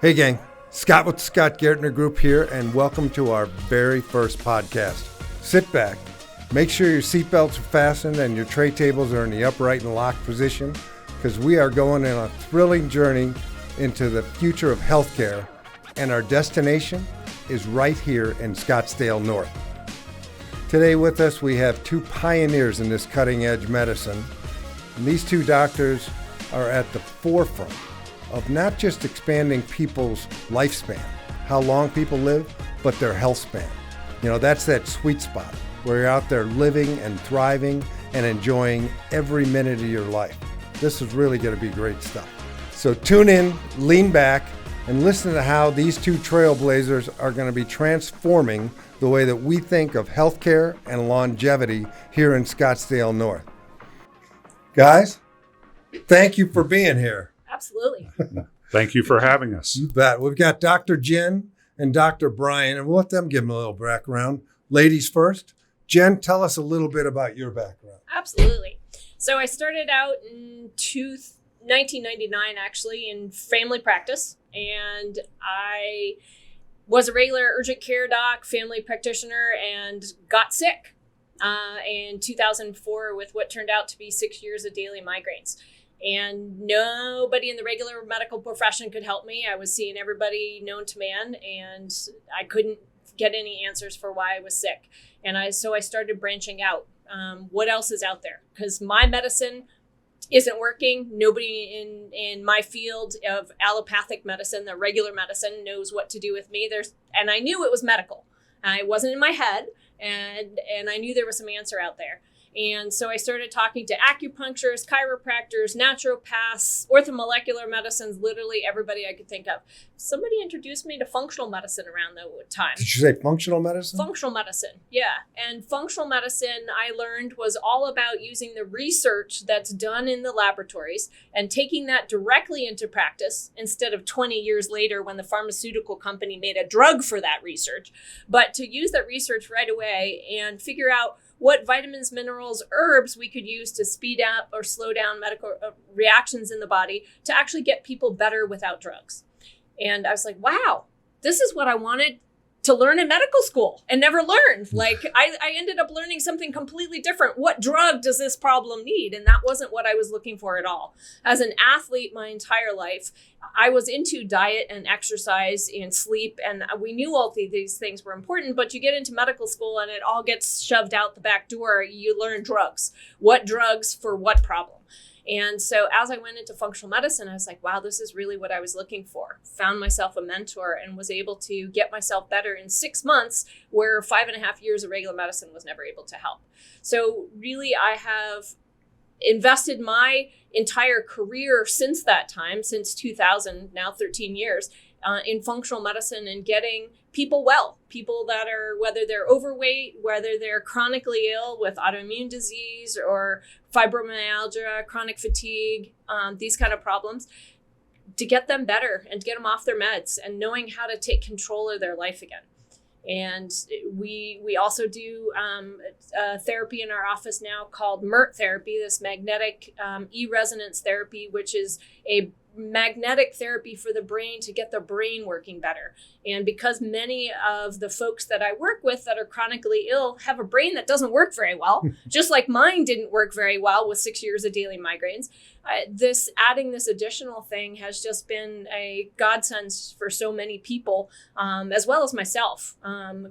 Hey gang, Scott with the Scott Gaertner Group here, and welcome to our very first podcast. Sit back, make sure your seatbelts are fastened and your tray tables are in the upright and locked position, because we are going on a thrilling journey into the future of healthcare, and our destination is right here in Scottsdale North. Today with us we have two pioneers in this cutting-edge medicine, and these two doctors are at the forefront of not just expanding people's lifespan, how long people live, but their health span. You know, that's that sweet spot where you're out there living and thriving and enjoying every minute of your life. This is really going to be great stuff. So tune in, lean back, and listen to how these two trailblazers are going to be transforming the way that we think of healthcare and longevity here in Scottsdale North. Guys, thank you for being here. Absolutely. Thank you for having us. You bet. We've got Dr. Jen and Dr. Brian, and we'll let them give them a little background. Ladies first. Jen, tell us a little bit about your background. Absolutely. So I started out in 1999, actually, in family practice, and I was a regular urgent care doc, family practitioner, and got sick in 2004 with what turned out to be 6 years of daily migraines. And nobody in the regular medical profession could help me. I was seeing everybody known to man, and I couldn't get any answers for why I was sick. And so I started branching out. What else is out there? Because my medicine isn't working. Nobody in my field of allopathic medicine, the regular medicine, knows what to do with me. And I knew it was medical. It wasn't in my head, and I knew there was some answer out there. And so I started talking to acupuncturists, chiropractors, naturopaths, orthomolecular medicines, literally everybody I could think of. Somebody introduced me to functional medicine around the time. Did you say functional medicine? Functional medicine, yeah. And functional medicine, I learned, was all about using the research that's done in the laboratories and taking that directly into practice instead of 20 years later when the pharmaceutical company made a drug for that research. But to use that research right away and figure out what vitamins, minerals, herbs we could use to speed up or slow down medical reactions in the body to actually get people better without drugs. And I was like, wow, this is what I wanted to learn in medical school and never learned. Like I ended up learning something completely different. What drug does this problem need? And that wasn't what I was looking for at all. As an athlete my entire life, I was into diet and exercise and sleep. And we knew all these things were important, but you get into medical school and it all gets shoved out the back door. You learn drugs. What drugs for what problem? And so as I went into functional medicine, I was like, wow, this is really what I was looking for. Found myself a mentor and was able to get myself better in 6 months, where 5.5 years of regular medicine was never able to help. So really, I have invested my entire career since that time, since 2000, now 13 years, in functional medicine and getting people well, people that are, whether they're overweight, whether they're chronically ill with autoimmune disease or fibromyalgia, chronic fatigue, these kind of problems, to get them better and get them off their meds and knowing how to take control of their life again. And we also do therapy in our office now called MERT therapy, this magnetic e-resonance therapy, which is a magnetic therapy for the brain to get the brain working better. And because many of the folks that I work with that are chronically ill have a brain that doesn't work very well, just like mine didn't work very well with 6 years of daily migraines, adding this additional thing has just been a godsend for so many people, as well as myself,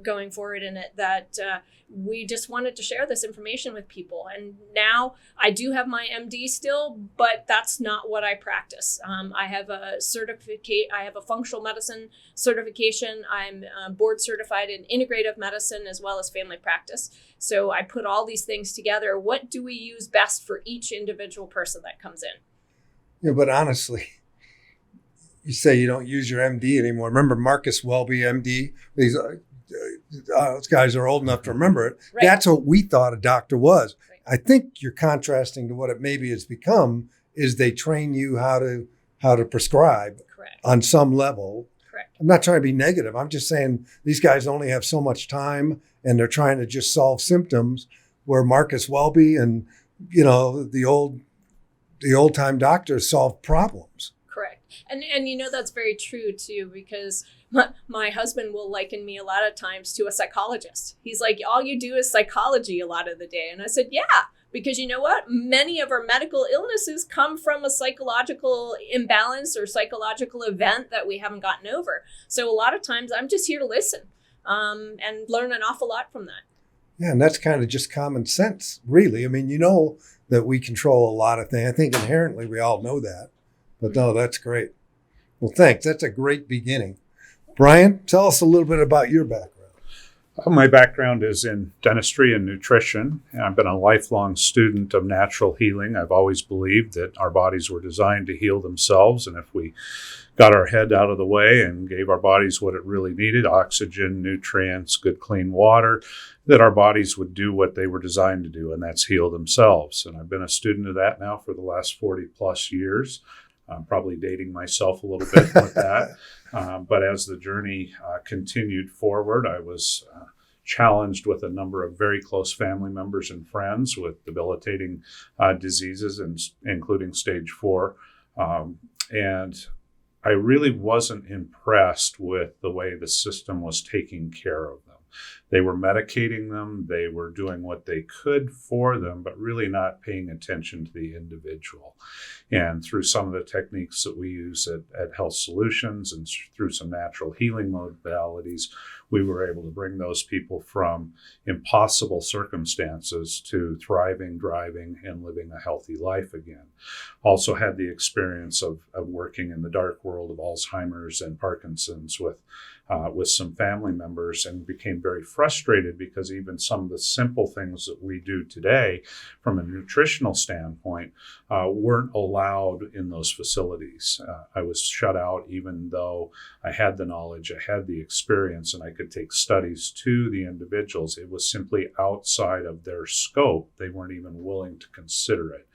going forward in it, that we just wanted to share this information with people. And now I do have my MD still, but that's not what I practice. I have a functional medicine certification. I'm board certified in integrative medicine as well as family practice. So I put all these things together. What do we use best for each individual person that comes in? Yeah, but honestly, you say you don't use your MD anymore. Remember Marcus Welby, MD? Those guys are old enough to remember it. Right. That's what we thought a doctor was. Right. I think you're contrasting to what it maybe has become is they train you how to prescribe. Correct. On some level. Correct. I'm not trying to be negative. I'm just saying these guys only have so much time and they're trying to just solve symptoms, where Marcus Welby and, you know, the old time doctors solve problems. Correct. And that's very true too, because my husband will liken me a lot of times to a psychologist. He's like, all you do is psychology a lot of the day. And I said, yeah, because you know what? Many of our medical illnesses come from a psychological imbalance or psychological event that we haven't gotten over. So a lot of times I'm just here to listen and learn an awful lot from that. Yeah, and that's kind of just common sense, really. I mean, that we control a lot of things. I think inherently we all know that. But no, that's great. Well, thanks. That's a great beginning. Brian, tell us a little bit about your background. My background is in dentistry and nutrition. I've been a lifelong student of natural healing. I've always believed that our bodies were designed to heal themselves, and if we got our head out of the way and gave our bodies what it really needed, oxygen, nutrients, good clean water, that our bodies would do what they were designed to do, and that's heal themselves. And I've been a student of that now for the last 40 plus years. I'm probably dating myself a little bit with that. But as the journey continued forward, I was challenged with a number of very close family members and friends with debilitating diseases, including stage 4. And I really wasn't impressed with the way the system was taking care of them. They were medicating them, they were doing what they could for them, but really not paying attention to the individual. And through some of the techniques that we use at Health Solutions and through some natural healing modalities, we were able to bring those people from impossible circumstances to thriving, driving, and living a healthy life again. Also had the experience of working in the dark world of Alzheimer's and Parkinson's with some family members, and became very frustrated because even some of the simple things that we do today from a nutritional standpoint weren't allowed in those facilities. I was shut out even though I had the knowledge, I had the experience, and I could take studies to the individuals. It was simply outside of their scope. They weren't even willing to consider it.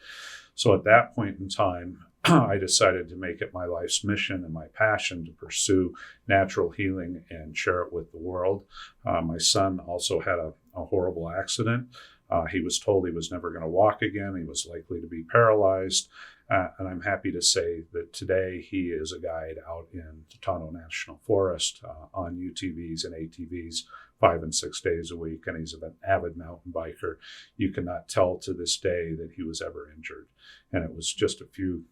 So at that point in time, I decided to make it my life's mission and my passion to pursue natural healing and share it with the world. My son also had a horrible accident. He was told he was never going to walk again. He was likely to be paralyzed. And I'm happy to say that today he is a guide out in Totonto National Forest on UTVs and ATVs 5 and 6 days a week. And he's an avid mountain biker. You cannot tell to this day that he was ever injured. And it was just a few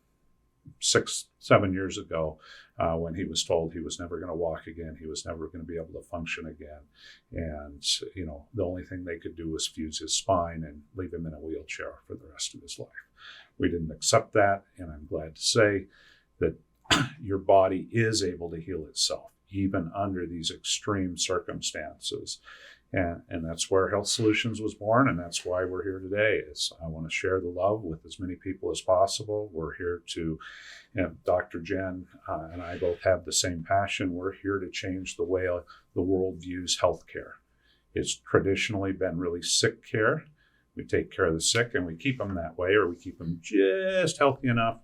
6-7 years ago when he was told he was never going to walk again. He was never going to be able to function again. And, the only thing they could do was fuse his spine and leave him in a wheelchair for the rest of his life. We didn't accept that. And I'm glad to say that your body is able to heal itself, even under these extreme circumstances. And that's where Health Solutions was born, and that's why we're here today. I want to share the love with as many people as possible. We're here to, Dr. Jen and I both have the same passion. We're here to change the way the world views healthcare. It's traditionally been really sick care. We take care of the sick and we keep them that way, or we keep them just healthy enough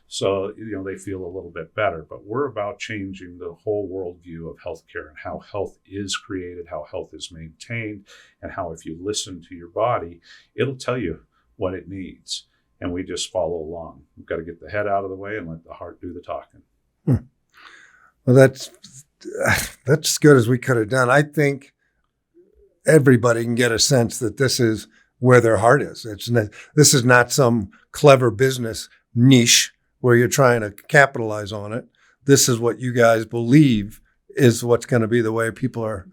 so they feel a little bit better. But we're about changing the whole worldview of healthcare and how health is created, how health is maintained, and how if you listen to your body, it'll tell you what it needs. And we just follow along. We've got to get the head out of the way and let the heart do the talking. Well, that's as good as we could have done. I think everybody can get a sense that this is where their heart is. This is not some clever business niche where you're trying to capitalize on it. This is what you guys believe is what's going to be the way people are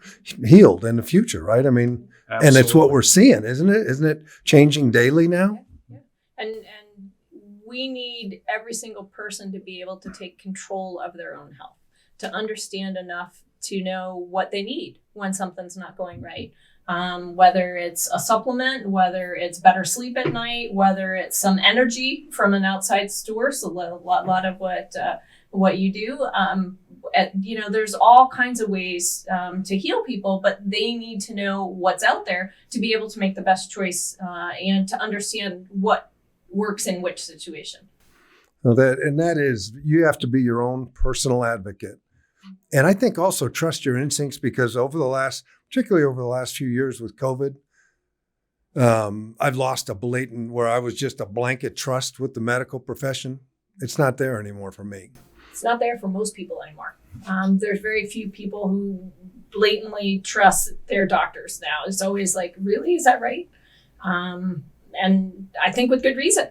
healed in the future, right? I mean, Absolutely. And it's what we're seeing, isn't it? Isn't it changing daily now? Yeah. And we need every single person to be able to take control of their own health, to understand enough to know what they need when something's not going right. Whether it's a supplement, whether it's better sleep at night, whether it's some energy from an outside source, a lot of what you do. There's all kinds of ways to heal people, but they need to know what's out there to be able to make the best choice and to understand what works in which situation. Well, that is, you have to be your own personal advocate. And I think also trust your instincts, because particularly over the last few years with COVID, I've lost where I was just a blanket trust with the medical profession. It's not there anymore for me. It's not there for most people anymore. There's very few people who blatantly trust their doctors now. It's always like, really, is that right? And I think with good reason.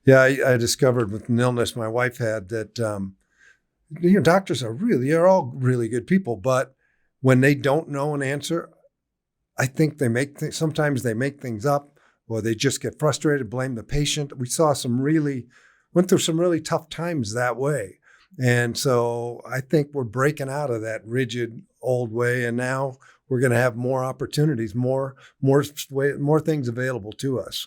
Yeah, I discovered with an illness my wife had that, doctors are all really good people, but when they don't know an answer, I think they sometimes they make things up, or they just get frustrated, blame the patient. We went through some really tough times that way. And so I think we're breaking out of that rigid old way, and now we're going to have more opportunities, more things available to us.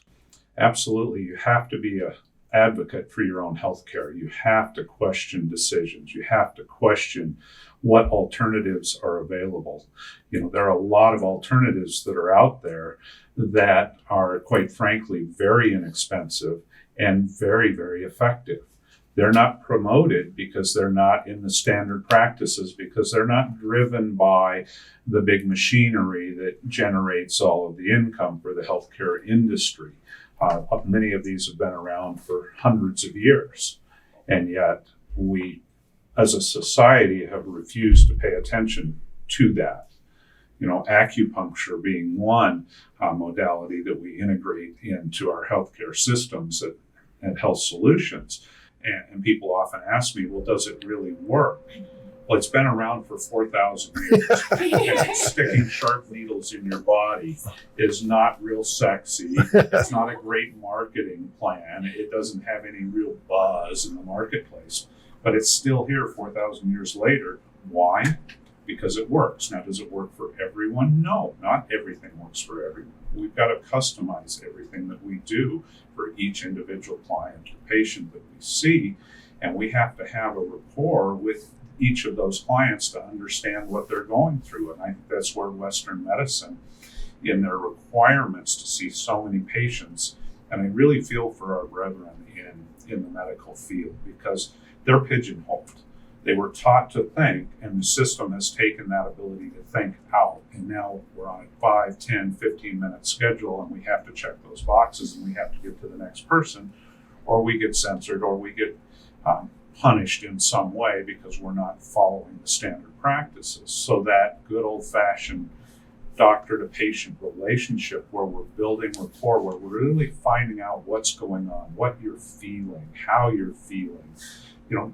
Absolutely. You have to be an advocate for your own health care. You have to question decisions. You have to question what alternatives are available. There are a lot of alternatives that are out there that are, quite frankly, very inexpensive and very, very effective. They're not promoted because they're not in the standard practices, because they're not driven by the big machinery that generates all of the income for the healthcare industry. Many of these have been around for hundreds of years, and yet we, as a society, have refused to pay attention to that. Acupuncture being one modality that we integrate into our healthcare systems and health solutions. And people often ask me, well, does it really work? Well, it's been around for 4,000 years. And sticking sharp needles in your body is not real sexy. It's not a great marketing plan. It doesn't have any real buzz in the marketplace. But it's still here 4,000 years later. Why? Because it works. Now, does it work for everyone? No, not everything works for everyone. We've got to customize everything that we do for each individual client or patient that we see. And we have to have a rapport with each of those clients to understand what they're going through. And I think that's where Western medicine, in their requirements to see so many patients, and I really feel for our brethren in the medical field, because they're pigeonholed. They were taught to think, and the system has taken that ability to think out. And now we're on a 5, 10, 15-minute schedule, and we have to check those boxes, and we have to get to the next person, or we get censored, or we get punished in some way because we're not following the standard practices. So that good old-fashioned doctor-to-patient relationship, where we're building rapport, where we're really finding out what's going on, what you're feeling, how you're feeling,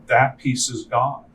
that piece is gone.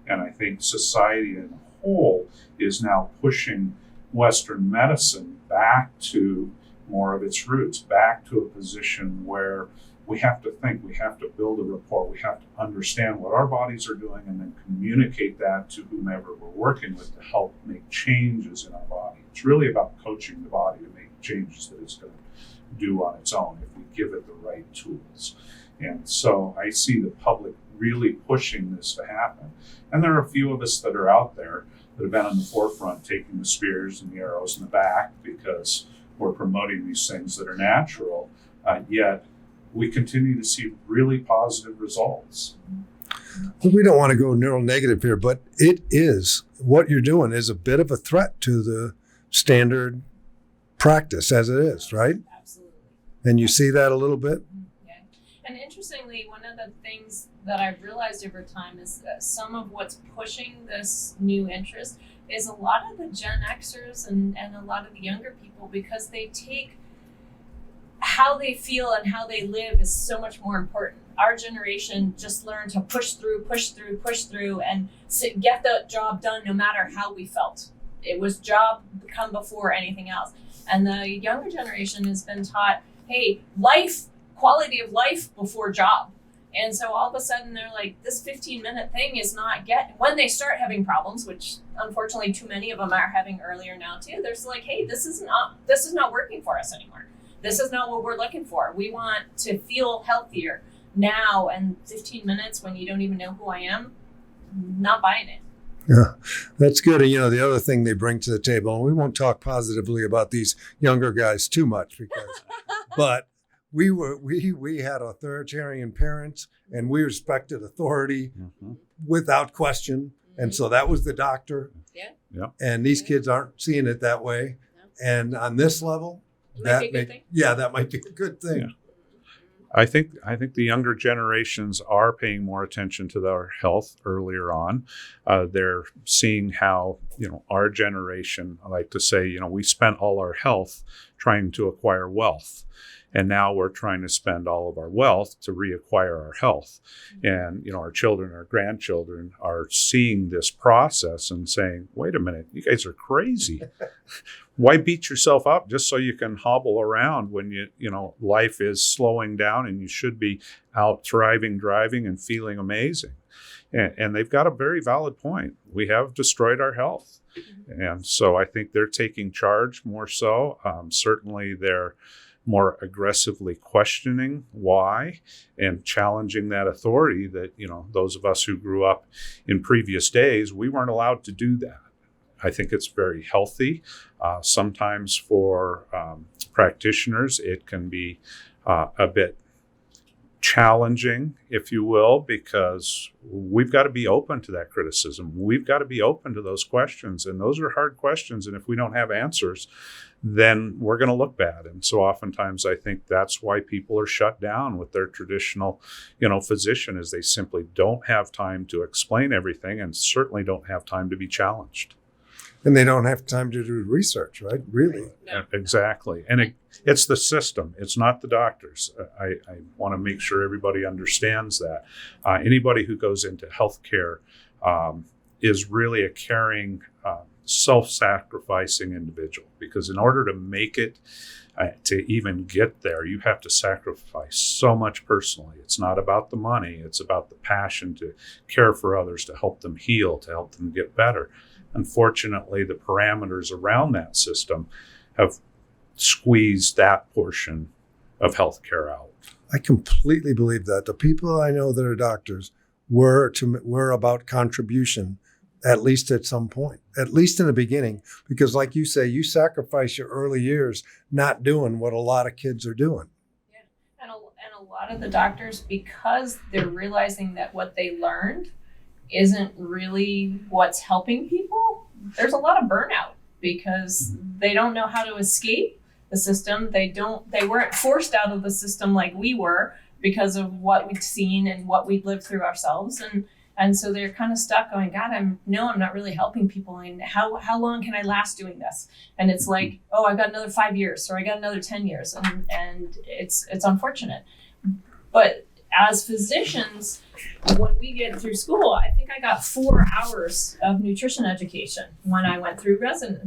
And I think society in a whole is now pushing Western medicine back to more of its roots, back to a position where we have to think, we have to build a rapport, we have to understand what our bodies are doing, and then communicate that to whomever we're working with to help make changes in our body. It's really about coaching the body to make changes that it's going to do on its own if we give it the right tools. And so I see the public really pushing this to happen. And there are a few of us that are out there that have been on the forefront, taking the spears and the arrows in the back, because we're promoting these things that are natural, yet we continue to see really positive results. Well, we don't want to go neuronegative here, but what you're doing is a bit of a threat to the standard practice as it is, right? Absolutely. And you see that a little bit? Yeah. And interestingly, one of the things that I've realized over time is that some of what's pushing this new interest is a lot of the Gen Xers and a lot of the younger people, because they take how they feel and how they live is so much more important. Our generation just learned to push through, and get the job done no matter how we felt. It was job come before anything else. And the younger generation has been taught, hey, quality of life before job. And so all of a sudden they're like, this 15-minute thing is not when they start having problems, which unfortunately too many of them are having earlier now too, they're like, hey, this is not working for us anymore. This is not what we're looking for. We want to feel healthier now, and 15 minutes when you don't even know who I am, not buying it. Yeah, that's good. And, the other thing they bring to the table, and we won't talk positively about these younger guys too much, but we had authoritarian parents, and we respected authority without question. And so that was the doctor. Yeah. And these kids aren't seeing it that way. No. And on this level, that might be a good thing. Yeah. I think the younger generations are paying more attention to their health earlier on. They're seeing how, our generation, I like to say, we spent all our health trying to acquire wealth. And now we're trying to spend all of our wealth to reacquire our health. And, our children, our grandchildren are seeing this process and saying, wait a minute, you guys are crazy. Why beat yourself up just so you can hobble around when life is slowing down and you should be out thriving, driving, and feeling amazing? And they've got a very valid point. We have destroyed our health. And so I think they're taking charge more so. Certainly they're more aggressively questioning why and challenging that authority that, those of us who grew up in previous days, we weren't allowed to do that. I think it's very healthy. Sometimes for practitioners, it can be a bit challenging, if you will, because we've got to be open to that criticism. We've got to be open to those questions. And those are hard questions. And if we don't have answers, then we're going to look bad. And so oftentimes I think that's why people are shut down with their traditional, physician, is they simply don't have time to explain everything and certainly don't have time to be challenged. And they don't have time to do research, right? Really. No. Exactly. And it's the system. It's not the doctors. I want to make sure everybody understands that. Anybody who goes into healthcare is really a caring, self-sacrificing individual, because in order to make it, to even get there, you have to sacrifice so much personally. It's not about the money. It's about the passion to care for others, to help them heal, to help them get better. Unfortunately, the parameters around that system have squeezed that portion of healthcare out. I completely believe that. The people I know that are doctors were about contribution, at least at some point, at least in the beginning, because like you say, you sacrifice your early years not doing what a lot of kids are doing. Yeah, and a lot of the doctors, because they're realizing that what they learned isn't really what's helping people, there's a lot of burnout because they don't know how to escape the system. They weren't forced out of the system like we were because of what we'd seen and what we'd lived through ourselves. And so they're kind of stuck going, God, I'm not really helping people. And how long can I last doing this? And it's like, oh, I've got another 5 years, or I got another 10 years. And it's unfortunate. But as physicians, when we get through school, I think I got 4 hours of nutrition education when I went through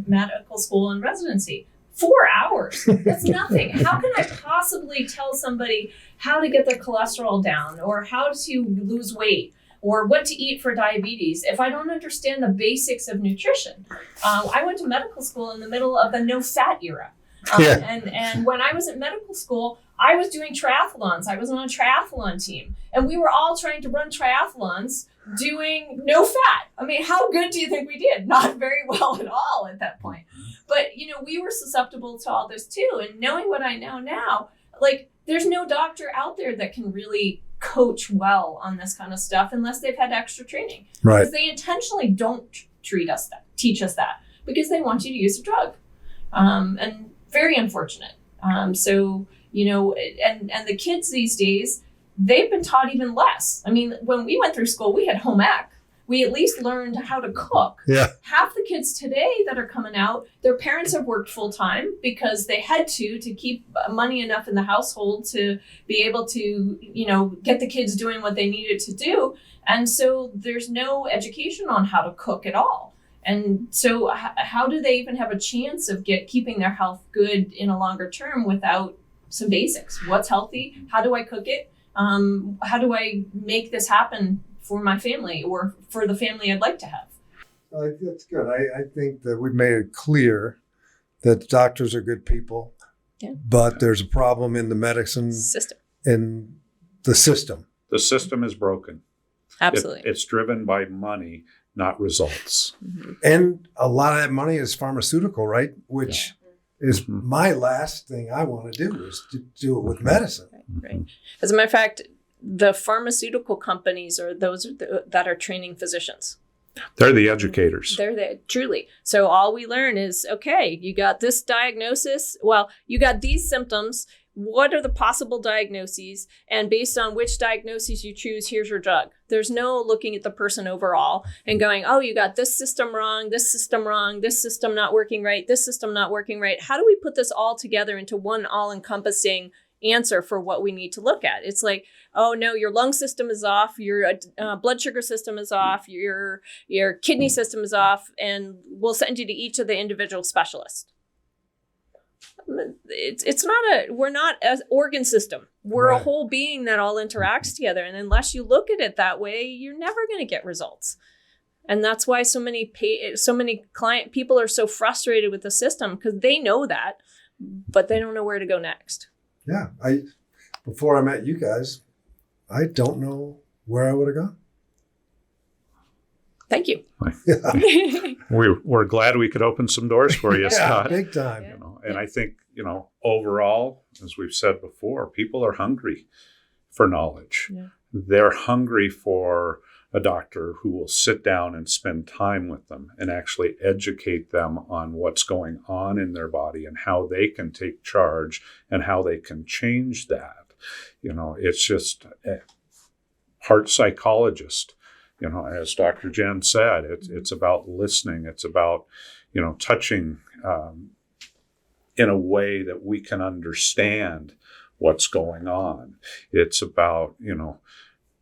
medical school and residency. 4 hours. That's nothing. How can I possibly tell somebody how to get their cholesterol down, or how to lose weight, or what to eat for diabetes if I don't understand the basics of nutrition? I went to medical school in the middle of the no-fat era. And when I was at medical school, I was doing triathlons. I was on a triathlon team. And we were all trying to run triathlons doing no fat. I mean, how good do you think we did? Not very well at all at that point. But, we were susceptible to all this too. And knowing what I know now, like, there's no doctor out there that can really coach well on this kind of stuff unless they've had extra training. Right. Because they intentionally don't teach us that, because they want you to use a drug. And very unfortunate. So, and the kids these days, they've been taught even less. I mean, when we went through school, we had home ec. We at least learned how to cook. Yeah. Half the kids today that are coming out, their parents have worked full time because they had to keep money enough in the household to be able to, get the kids doing what they needed to do. And so there's no education on how to cook at all. And so how do they even have a chance of keeping their health good in a longer term without some basics? What's healthy? How do I cook it? How do I make this happen for my family or for the family I'd like to have? That's good. I think that we've made it clear that doctors are good people, but there's a problem in the medicine system. In the system. The system is broken. Absolutely. It's driven by money, not results. Mm-hmm. And a lot of that money is pharmaceutical, right? Which is my last thing I want to do, is to do it with medicine. Right. As a matter of fact, the pharmaceutical companies are those that are training physicians. They're the educators. Truly. So all we learn is, okay, you got this diagnosis. Well, you got these symptoms. what are the possible diagnoses? And based on which diagnoses you choose, here's your drug. There's no looking at the person overall and going, oh, you got this system wrong, this system wrong, this system not working right, this system not working right. How do we put this all together into one all-encompassing answer for what we need to look at? It's like, oh no, your lung system is off, your blood sugar system is off, your kidney system is off, and we'll send you to each of the individual specialists. We're not an organ system. We're a whole being that all interacts together. And unless you look at it that way, you're never going to get results. And that's why so many client people are so frustrated with the system, because they know that, but they don't know where to go next. Yeah. Before I met you guys, I don't know where I would have gone. Thank you. We're glad we could open some doors for you, Scott. Big time. You know, and I think, overall, as we've said before, people are hungry for knowledge. Yeah. They're hungry for a doctor who will sit down and spend time with them and actually educate them on what's going on in their body and how they can take charge and how they can change that. It's just a heart psychologist. As Dr. Jen said, it's about listening. It's about, touching in a way that we can understand what's going on. It's about,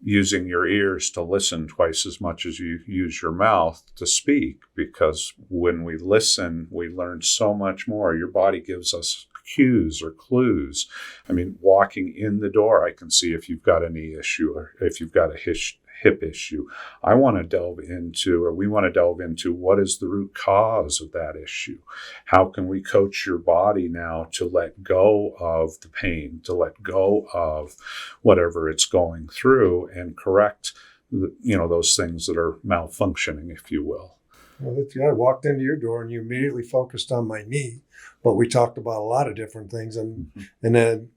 using your ears to listen twice as much as you use your mouth to speak, because when we listen, we learn so much more. Your body gives us cues or clues. I mean, walking in the door, I can see if you've got a knee issue or if you've got a hip issue. We want to delve into what is the root cause of that issue. How can we coach your body now to let go of the pain, to let go of whatever it's going through and correct those things that are malfunctioning, if you will. Well, I walked into your door and you immediately focused on my knee, but we talked about a lot of different things and then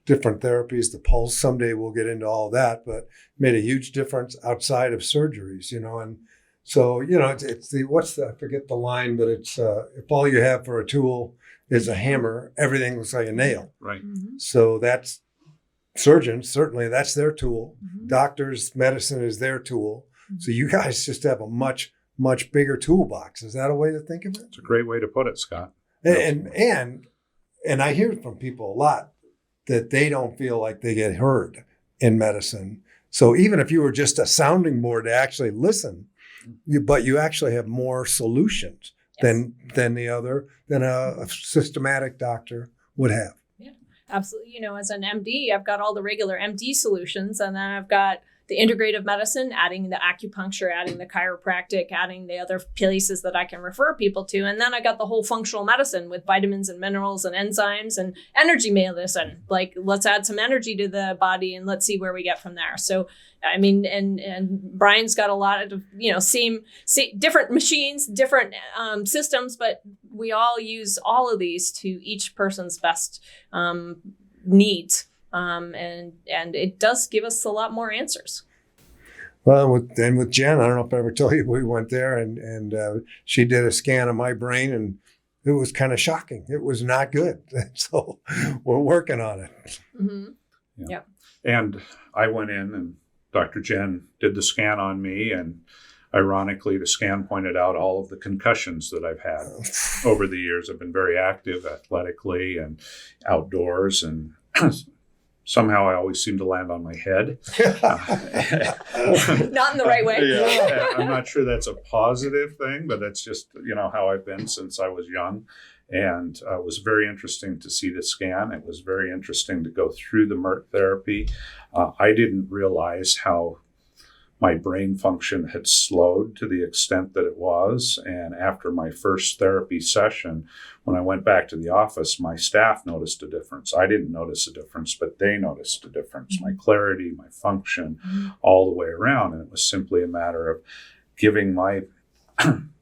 different therapies, the pulse. Someday we'll get into all that, but made a huge difference outside of surgeries, and so, it's I forget the line, but it's, if all you have for a tool is a hammer, everything looks like a nail. Right. Mm-hmm. So that's surgeons, certainly that's their tool. Mm-hmm. Doctors, medicine is their tool. Mm-hmm. So you guys just have a much, much bigger toolbox. Is that a way to think of it? It's a great way to put it, Scott. And I hear from people a lot that they don't feel like they get heard in medicine. So even if you were just a sounding board to actually listen, but you actually have more solutions than a systematic doctor would have. Yeah, absolutely. As an MD, I've got all the regular MD solutions, and then I've got the integrative medicine, adding the acupuncture, adding the chiropractic, adding the other places that I can refer people to. And then I got the whole functional medicine with vitamins and minerals and enzymes and energy medicine. Like, let's add some energy to the body and let's see where we get from there. So, I mean, and Brian's got a lot of, same different machines, different systems, but we all use all of these to each person's best needs. And it does give us a lot more answers. Well, with Jen, I don't know if I ever told you, we went there and she did a scan of my brain and it was kind of shocking. It was not good. So we're working on it. Mm-hmm. Yeah. And I went in and Dr. Jen did the scan on me, and ironically, the scan pointed out all of the concussions that I've had over the years. I've been very active athletically and outdoors, and somehow I always seem to land on my head. Not in the right way. Yeah, I'm not sure that's a positive thing, but that's just, how I've been since I was young. And it was very interesting to see the scan. It was very interesting to go through the MERT therapy. I didn't realize how my brain function had slowed to the extent that it was. And after my first therapy session, when I went back to the office, my staff noticed a difference. I didn't notice a difference, but they noticed a difference. My clarity, my function, all the way around. And it was simply a matter of giving my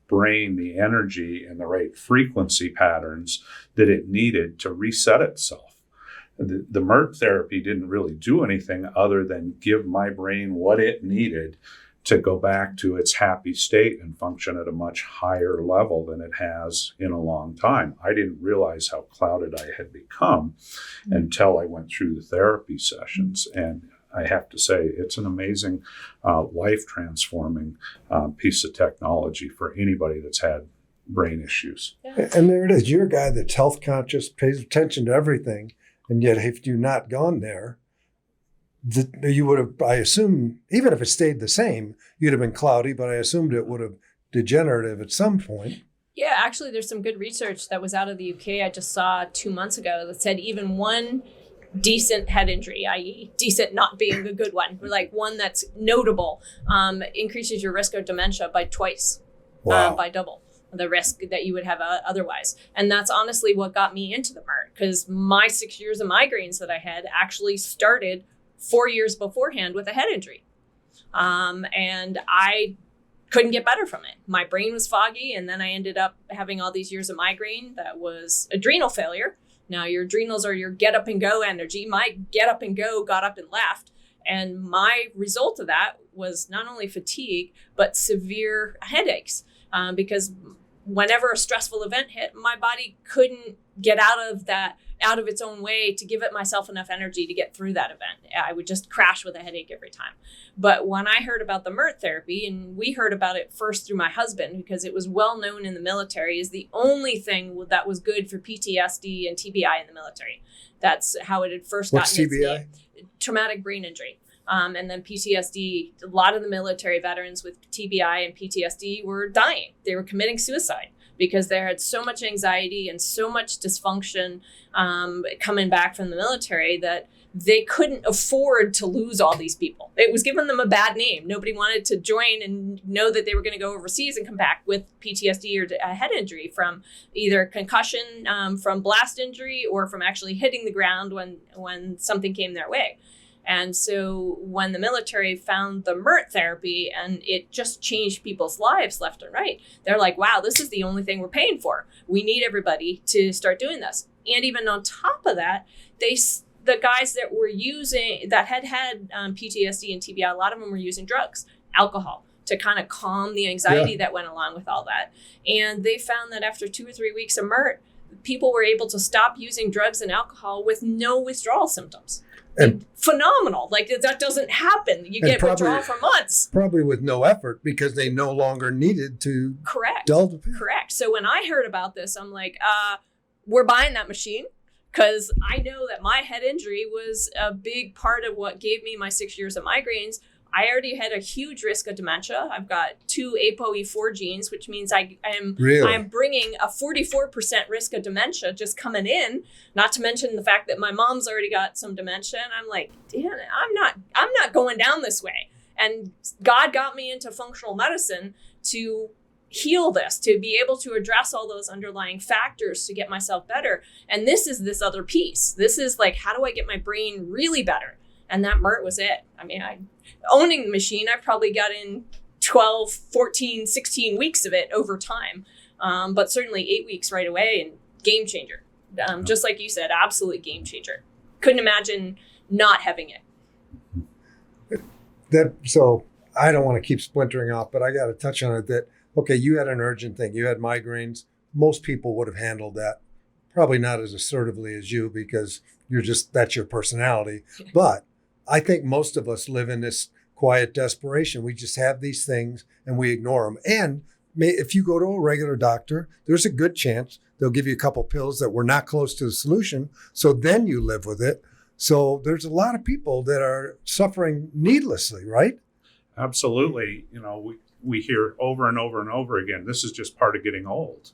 brain the energy and the right frequency patterns that it needed to reset itself. The MERT therapy didn't really do anything other than give my brain what it needed to go back to its happy state and function at a much higher level than it has in a long time. I didn't realize how clouded I had become until I went through the therapy sessions. And I have to say, it's an amazing, life-transforming piece of technology for anybody that's had brain issues. Yeah. And there it is. You're a guy that's health conscious, pays attention to everything. And yet, if you'd not gone there, you would have, I assume, even if it stayed the same, you'd have been cloudy, but I assumed it would have degenerative at some point. Yeah, actually, there's some good research that was out of the UK I just saw 2 months ago that said even one decent head injury, i.e. decent not being a good one, but like one that's notable, increases your risk of dementia by twice, Wow. by double the risk that you would have otherwise. And that's honestly what got me into the MERT, because my 6 years of migraines that I had actually started 4 years beforehand with a head injury. And I couldn't get better from it. My brain was foggy, and then I ended up having all these years of migraine that was adrenal failure. Now, your adrenals are your get up and go energy. My get up and go got up and left. And my result of that was not only fatigue, but severe headaches. Because whenever a stressful event hit, my body couldn't get out of its own way to give it myself enough energy to get through that event. I would just crash with a headache every time. But when I heard about the MERT therapy, and we heard about it first through my husband, because it was well known in the military, is the only thing that was good for PTSD and TBI in the military. That's how it had first What's gotten its TBI? name. Traumatic brain injury. And then PTSD, a lot of the military veterans with TBI and PTSD were dying. They were committing suicide because they had so much anxiety and so much dysfunction coming back from the military that they couldn't afford to lose all these people. It was giving them a bad name. Nobody wanted to join and know that they were going to go overseas and come back with PTSD or a head injury from either concussion from blast injury or from actually hitting the ground when something came their way. And so when the military found the MERT therapy, and it just changed people's lives left and right, they're like, wow, this is the only thing we're paying for. We need everybody to start doing this. And even on top of that, the guys that were using, that had PTSD and TBI, a lot of them were using drugs, alcohol, to kind of calm the anxiety that went along with all that. And they found that after 2 or 3 weeks of MERT, people were able to stop using drugs and alcohol with no withdrawal symptoms. And phenomenal. Like, that doesn't happen. You get withdrawal for months. Probably with no effort, because they no longer needed to. Correct. Dull the pain. Correct. So when I heard about this, I'm like, we're buying that machine, because I know that my head injury was a big part of what gave me my 6 years of migraines. I already had a huge risk of dementia. I've got 2 ApoE4 genes, which means I am bringing a 44% risk of dementia just coming in, not to mention the fact that my mom's already got some dementia. And I'm like, damn, I'm not going down this way. And God got me into functional medicine to heal this, to be able to address all those underlying factors to get myself better. And this is this other piece. This is like, how do I get my brain really better? And that MERT was it. I mean, owning the machine, I've probably got in 12, 14, 16 weeks of it over time. But certainly 8 weeks right away, and game changer. Just like you said, absolute game changer. Couldn't imagine not having it. So I don't want to keep splintering off, but I got to touch on it that, okay, you had an urgent thing. You had migraines. Most people would have handled that. Probably not as assertively as you, because that's your personality. But I think most of us live in this quiet desperation. We just have these things and we ignore them. And if you go to a regular doctor, there's a good chance they'll give you a couple pills that were not close to the solution. So then you live with it. So there's a lot of people that are suffering needlessly, right? Absolutely. We hear over and over and over again, this is just part of getting old.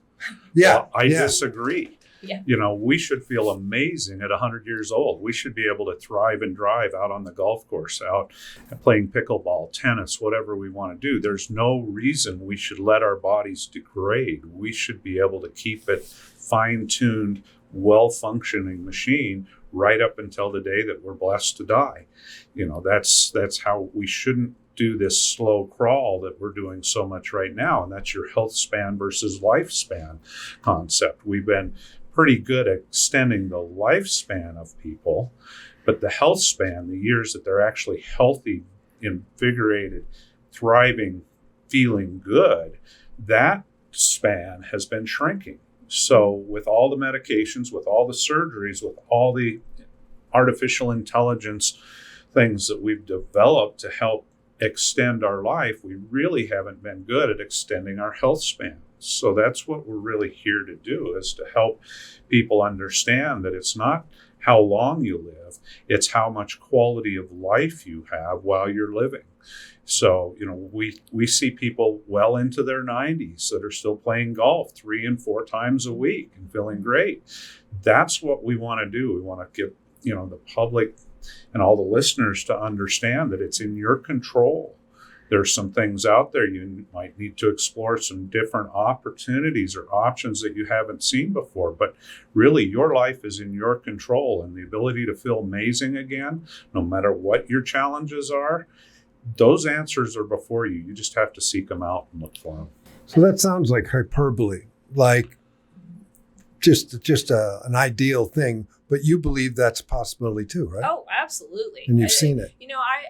Yeah. Well, I disagree. Yeah. We should feel amazing at 100 years old. We should be able to thrive and drive out on the golf course, out playing pickleball, tennis, whatever we want to do. There's no reason we should let our bodies degrade. We should be able to keep it fine-tuned, well-functioning machine right up until the day that we're blessed to die. That's how we shouldn't do this slow crawl that we're doing so much right now. And that's your health span versus lifespan concept. We've been pretty good at extending the lifespan of people, but the health span, the years that they're actually healthy, invigorated, thriving, feeling good, that span has been shrinking. So with all the medications, with all the surgeries, with all the artificial intelligence things that we've developed to help extend our life, we really haven't been good at extending our health span. So that's what we're really here to do, is to help people understand that it's not how long you live, it's how much quality of life you have while you're living. So, we see people well into their 90s that are still playing golf 3 and 4 times a week and feeling great. That's what we want to do. We want to get, the public and all the listeners to understand that it's in your control. There's some things out there you might need to explore, some different opportunities or options that you haven't seen before. But really, your life is in your control, and the ability to feel amazing again, no matter what your challenges are, those answers are before you. You just have to seek them out and look for them. So that sounds like hyperbole, like just an ideal thing. But you believe that's a possibility too, right? Oh, absolutely. And you've seen it.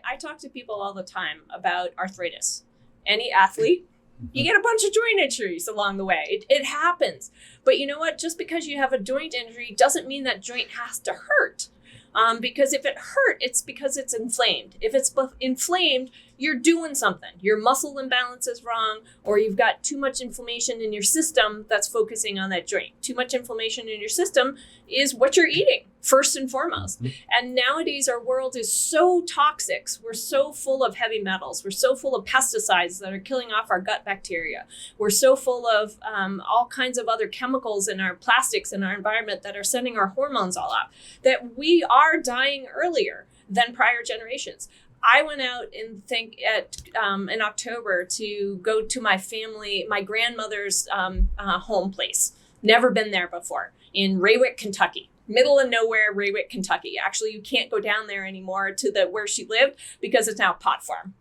I talk to people all the time about arthritis. Any athlete, you get a bunch of joint injuries along the way. It happens. But you know what? Just because you have a joint injury doesn't mean that joint has to hurt. Because if it hurt, it's because it's inflamed. If it's inflamed, you're doing something. Your muscle imbalance is wrong, or you've got too much inflammation in your system that's focusing on that joint. Too much inflammation in your system is what you're eating, first and foremost. And nowadays, our world is so toxic. We're so full of heavy metals. We're so full of pesticides that are killing off our gut bacteria. We're so full of all kinds of other chemicals in our plastics in our environment that are sending our hormones all up, that we are dying earlier than prior generations. I went out in October to go to my grandmother's home place. Never been there before, in Raywick, Kentucky. Middle of nowhere, Raywick, Kentucky. Actually, you can't go down there anymore to where she lived because it's now a pot farm.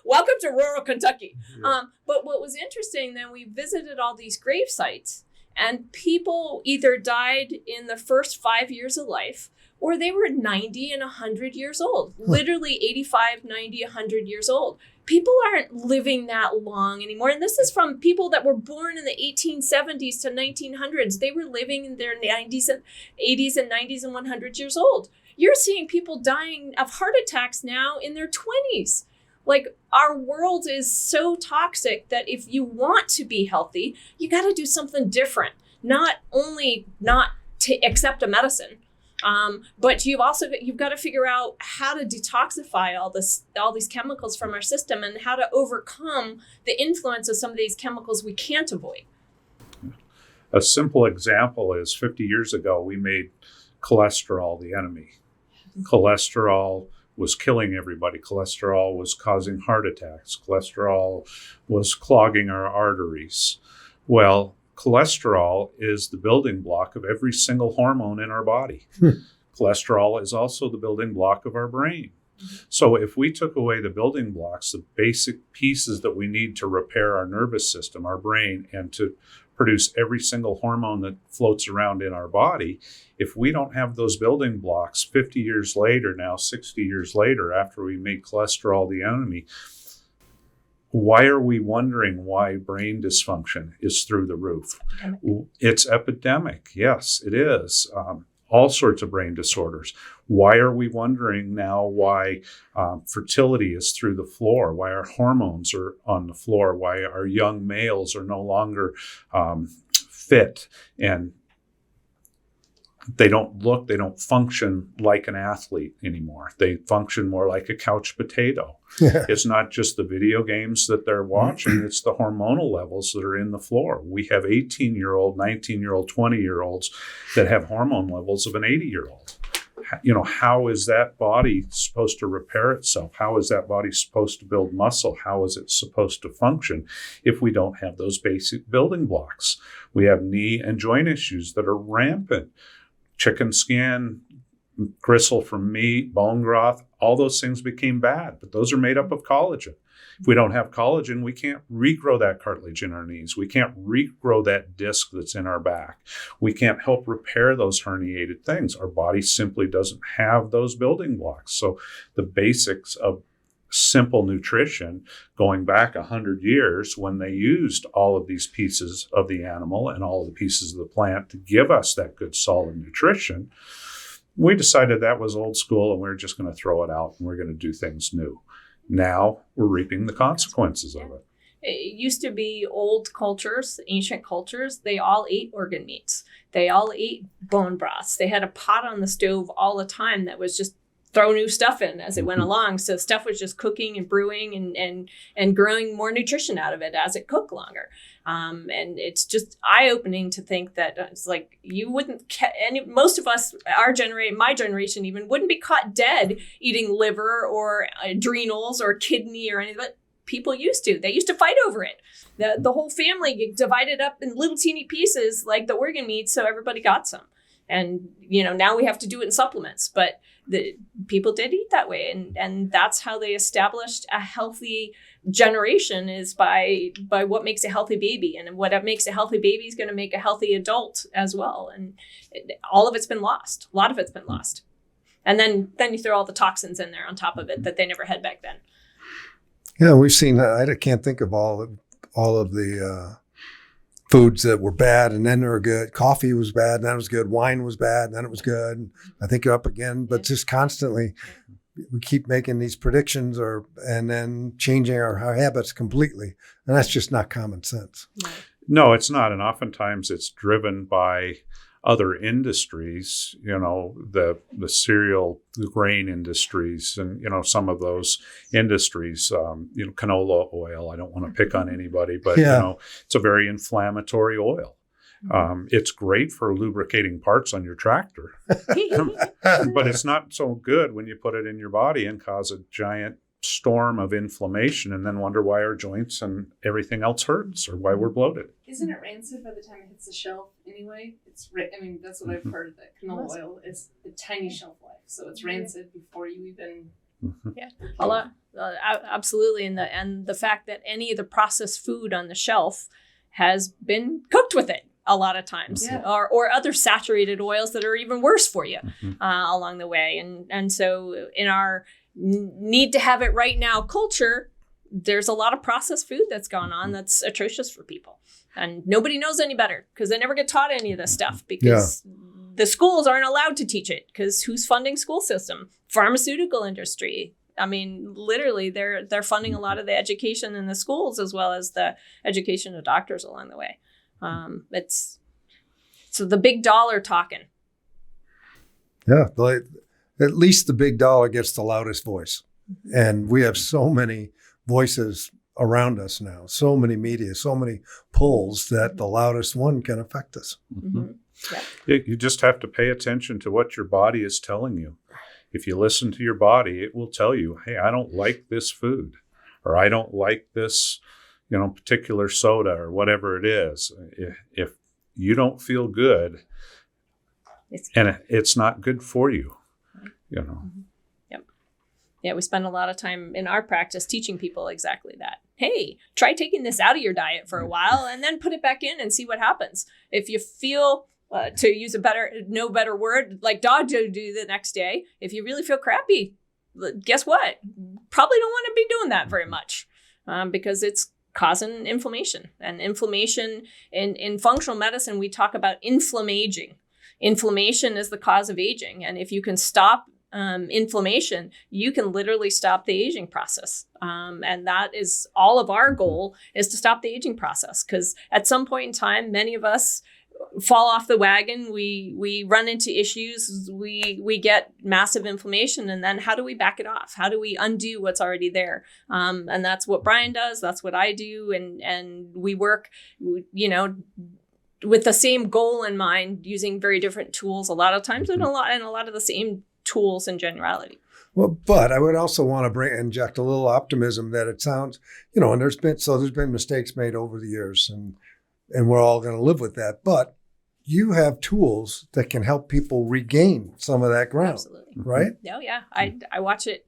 Welcome to rural Kentucky. But what was interesting, then we visited all these grave sites, and people either died in the first 5 years of life, or they were 90 and 100 years old, literally 85, 90, 100 years old. People aren't living that long anymore. And this is from people that were born in the 1870s to 1900s. They were living in their 90s and 80s and 90s and 100 years old. You're seeing people dying of heart attacks now in their 20s. Like, our world is so toxic that if you want to be healthy, you got to do something different. Not only not to accept a medicine, but you've got to figure out how to detoxify all these chemicals from our system, and how to overcome the influence of some of these chemicals we can't avoid. A simple example is 50 years ago, we made cholesterol the enemy. Cholesterol was killing everybody. Cholesterol was causing heart attacks. Cholesterol was clogging our arteries. Well, cholesterol is the building block of every single hormone in our body. Cholesterol is also the building block of our brain. So if we took away the building blocks, the basic pieces that we need to repair our nervous system, our brain, and to produce every single hormone that floats around in our body, if we don't have those building blocks 50 years later, now 60 years later, after we made cholesterol the enemy, why are we wondering why brain dysfunction is through the roof? It's epidemic. Yes, it is. All sorts of brain disorders. Why are we wondering now why fertility is through the floor? Why our hormones are on the floor? Why our young males are no longer fit, and they don't function like an athlete anymore. They function more like a couch potato. It's not just the video games that they're watching, it's the hormonal levels that are in the floor. We have 18-year-old, 19-year-old, 20-year-olds that have hormone levels of an 80-year-old. How is that body supposed to repair itself? How is that body supposed to build muscle? How is it supposed to function if we don't have those basic building blocks? We have knee and joint issues that are rampant. Chicken skin, gristle from meat, bone broth, all those things became bad, but those are made up of collagen. If we don't have collagen, we can't regrow that cartilage in our knees. We can't regrow that disc that's in our back. We can't help repair those herniated things. Our body simply doesn't have those building blocks. So the basics of simple nutrition going back 100 years when they used all of these pieces of the animal and all of the pieces of the plant to give us that good solid nutrition. We decided that was old school and we were just going to throw it out and we're going to do things new. Now we're reaping the consequences of it. It used to be old cultures, ancient cultures, they all ate organ meats. They all ate bone broths. They had a pot on the stove all the time that was just throw new stuff in as it went along. So stuff was just cooking and brewing and growing more nutrition out of it as it cooked longer. And it's just eye-opening to think that it's like you wouldn't, most of us, my generation even, wouldn't be caught dead eating liver or adrenals or kidney or anything, but people used to. They used to fight over it. The whole family divided up in little teeny pieces like the organ meat, so everybody got some. And, now we have to do it in supplements, but the people did eat that way. And that's how they established a healthy generation, is by what makes a healthy baby. And what makes a healthy baby is going to make a healthy adult as well. And all of it's been lost. A lot of it's been lost. And then you throw all the toxins in there on top of it that they never had back then. Yeah, we've seen, I can't think of all of the foods that were bad and then they were good. Coffee was bad and then it was good. Wine was bad and then it was good. And I think you're up again, but just constantly we keep making these predictions and then changing our habits completely. And that's just not common sense. No, it's not. And oftentimes it's driven by other industries, the cereal, the grain industries, and, some of those industries, canola oil. I don't want to pick on anybody, but, it's a very inflammatory oil. It's great for lubricating parts on your tractor, but it's not so good when you put it in your body and cause a giant storm of inflammation and then wonder why our joints and everything else hurts or why we're bloated. Isn't it rancid by the time it hits the shelf anyway? That's what I've heard, that canola oil is the tiny shelf life. So it's rancid before you even... Yeah, a lot, absolutely. And the fact that any of the processed food on the shelf has been cooked with it a lot of times, or other saturated oils that are even worse for you along the way. And so in our need to have it right now culture, there's a lot of processed food that's gone on that's atrocious for people. And nobody knows any better because they never get taught any of this stuff because the schools aren't allowed to teach it because who's funding school system? Pharmaceutical industry. I mean, literally, they're funding a lot of the education in the schools as well as the education of doctors along the way. It's the big dollar talking. Yeah, at least the big dollar gets the loudest voice. And we have so many voices around us now, so many media, so many pulls that the loudest one can affect us. You just have to pay attention to what your body is telling you. If you listen to your body, it will tell you, hey, I don't like this food, or I don't like this, particular soda or whatever it is. If you don't feel good, it's not good for you, Yep. Yeah, we spend a lot of time in our practice teaching people exactly that. Hey, try taking this out of your diet for a while and then put it back in and see what happens. If you feel, to use no better word, like dog do the next day, if you really feel crappy, guess what? Probably don't want to be doing that very much because it's causing inflammation. And inflammation in functional medicine, we talk about inflammaging. Inflammation is the cause of aging. And if you can stop inflammation, you can literally stop the aging process. And that is all of our goal, is to stop the aging process. Because at some point in time, many of us fall off the wagon. We run into issues. We get massive inflammation. And then how do we back it off? How do we undo what's already there? And that's what Brian does. That's what I do. And we work, with the same goal in mind, using very different tools a lot of times, and a lot of the same tools in generality. Well, but I would also want to inject a little optimism that it sounds, and there's been mistakes made over the years, and we're all going to live with that. But you have tools that can help people regain some of that ground. Absolutely. Right? Oh yeah, I watch it.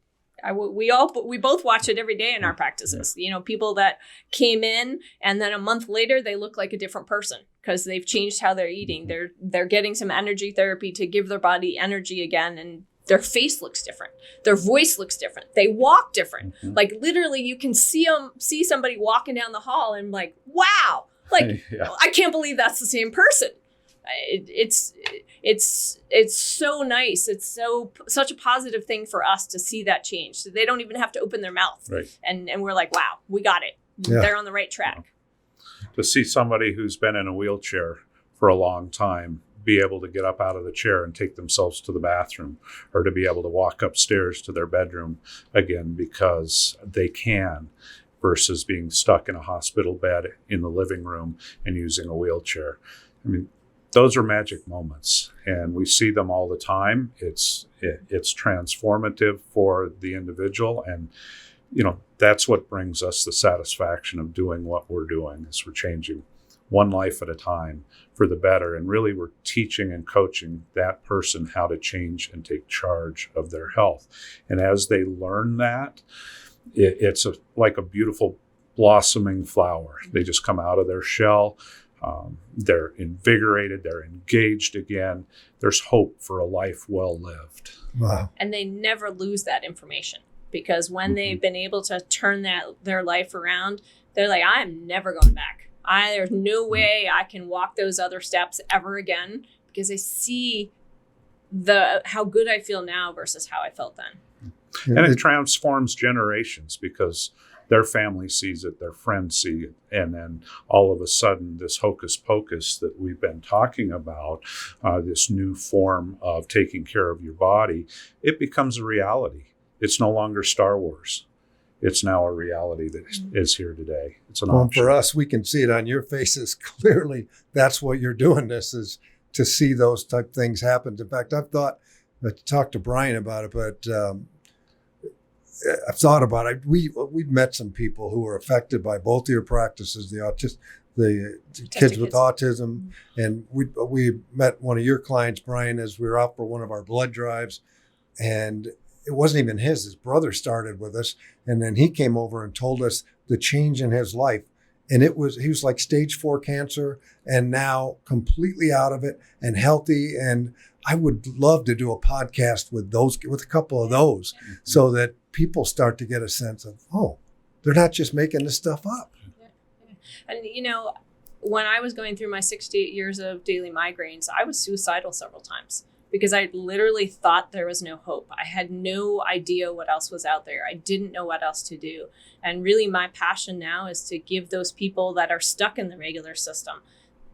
We both watch it every day in our practices. People that came in and then a month later they look like a different person because they've changed how they're eating. They're getting some energy therapy to give their body energy again, and Their face looks different. Their voice looks different. They walk different. Mhm. Like literally you can see somebody walking down the hall and like, wow, like Yeah. I can't believe that's the same person. It's so nice. It's such a positive thing for us to see that change. So they don't even have to open their mouth. Right. And we're like, wow, we got it. Yeah. They're on the right track. To see somebody who's been in a wheelchair for a long time be able to get up out of the chair and take themselves to the bathroom, or to be able to walk upstairs to their bedroom again because they can, versus being stuck in a hospital bed in the living room and using a wheelchair. I mean, those are magic moments, and we see them all the time. It's transformative for the individual, and that's what brings us the satisfaction of doing what we're doing, is we're changing one life at a time for the better. And really we're teaching and coaching that person how to change and take charge of their health. And as they learn that, it's like a beautiful blossoming flower. They just come out of their shell. They're invigorated. They're engaged again. There's hope for a life well lived. Wow. And they never lose that information, because when they've been able to turn their life around, they're like, I'm never going back. There's no way I can walk those other steps ever again, because I see how good I feel now versus how I felt then. And it transforms generations, because their family sees it, their friends see it, and then all of a sudden this hocus pocus that we've been talking about, this new form of taking care of your body, it becomes a reality. It's no longer Star Wars. It's now a reality that is here today. It's an option. For us, we can see it on your faces. Clearly, that's what you're doing. This is to see those type things happen. In fact, I've talked to Brian about it, but I've thought about it. We've met some people who were affected by both of your practices, the kids with autism, and we met one of your clients, Brian, as we were out for one of our blood drives, and it wasn't even his brother started with us. And then he came over and told us the change in his life. And he was like stage 4 cancer and now completely out of it and healthy. And I would love to do a podcast with a couple of those, so that people start to get a sense of, oh, they're not just making this stuff up. And, when I was going through my 68 years of daily migraines, I was suicidal several times, because I literally thought there was no hope. I had no idea what else was out there. I didn't know what else to do. And really my passion now is to give those people that are stuck in the regular system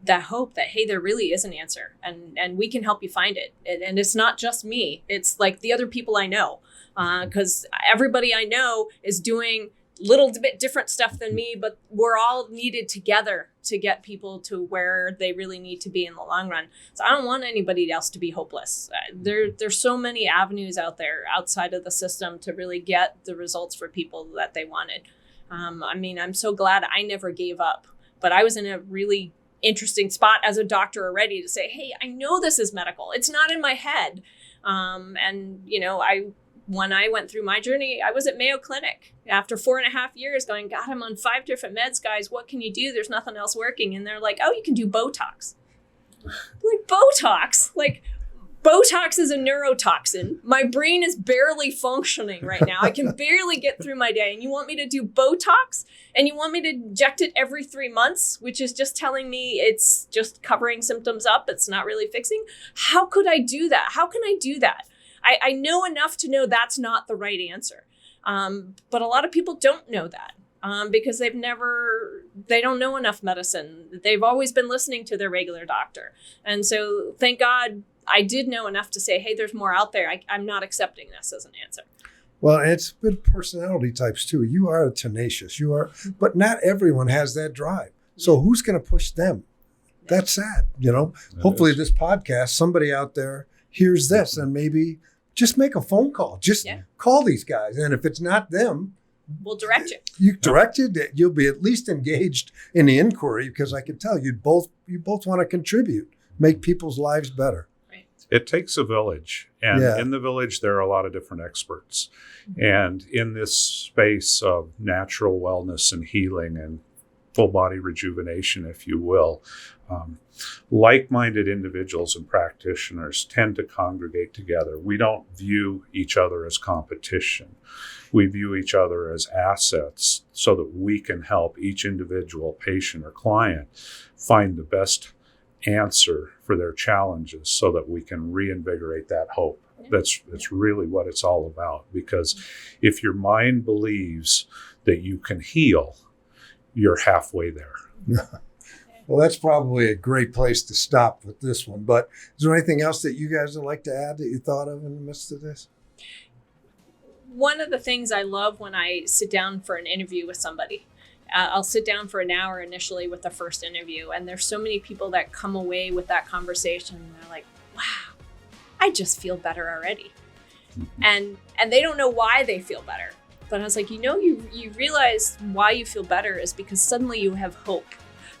that hope that, hey, there really is an answer, and we can help you find it. And it's not just me. It's like the other people I know, because everybody I know is doing little bit different stuff than me, but we're all needed together to get people to where they really need to be in the long run. So I don't want anybody else to be hopeless. There's so many avenues out there outside of the system to really get the results for people that they wanted. I'm so glad I never gave up, but I was in a really interesting spot as a doctor already to say, hey, I know this is medical. It's not in my head. When I went through my journey, I was at Mayo Clinic after 4.5 years going, God, I'm on 5 different meds, guys. What can you do? There's nothing else working. And they're like, oh, you can do Botox. Like, Botox? Like, Botox is a neurotoxin. My brain is barely functioning right now. I can barely get through my day. And you want me to do Botox? And you want me to inject it every 3 months, which is just telling me it's just covering symptoms up. It's not really fixing. How could I do that? How can I do that? I know enough to know that's not the right answer. But a lot of people don't know that because they don't know enough medicine. They've always been listening to their regular doctor. And so thank God I did know enough to say, hey, there's more out there. I'm not accepting this as an answer. Well, it's good personality types too. You are tenacious, but not everyone has that drive. So who's going to push them? That's sad. Hopefully this podcast, somebody out there hears this and maybe just make a phone call. Just call these guys. And if it's not them, we'll direct you. You directed it. You'll be at least engaged in the inquiry, because I can tell you both want to contribute, make people's lives better. Right. It takes a village. And in the village, there are a lot of different experts. And in this space of natural wellness and healing and full body rejuvenation, if you will. Like-minded individuals and practitioners tend to congregate together. We don't view each other as competition. We view each other as assets so that we can help each individual patient or client find the best answer for their challenges so that we can reinvigorate that hope. That's really what it's all about, because if your mind believes that you can heal, you're halfway there. Well, that's probably a great place to stop with this one. But is there anything else that you guys would like to add that you thought of in the midst of this? One of the things I love when I sit down for an interview with somebody, I'll sit down for an hour initially with the first interview, and there's so many people that come away with that conversation and they're like, wow, I just feel better already. And they don't know why they feel better. But I was like, you realize why you feel better is because suddenly you have hope.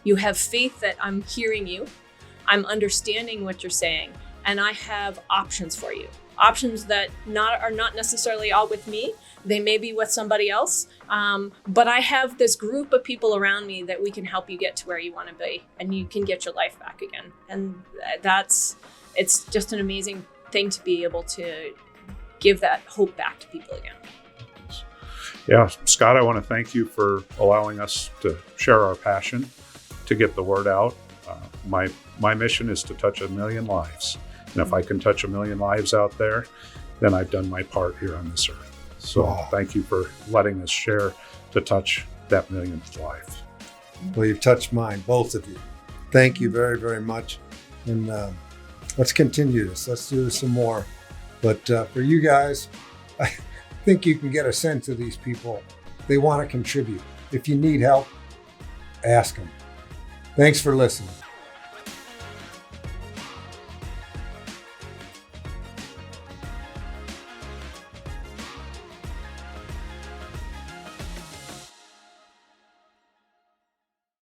You have faith that I'm hearing you, I'm understanding what you're saying, and I have options for you. Options that are not necessarily all with me. They may be with somebody else, but I have this group of people around me that we can help you get to where you want to be, and you can get your life back again. And it's just an amazing thing to be able to give that hope back to people again. Yeah, Scott, I want to thank you for allowing us to share our passion, to get the word out. My mission is to touch 1 million lives. And if I can touch 1 million lives out there, then I've done my part here on this earth. So Thank you for letting us share to touch that millionth life. Well, you've touched mine, both of you. Thank you very, very much. And let's continue this. Let's do this some more. But for you guys, I think you can get a sense of these people. They want to contribute. If you need help, ask them. Thanks for listening.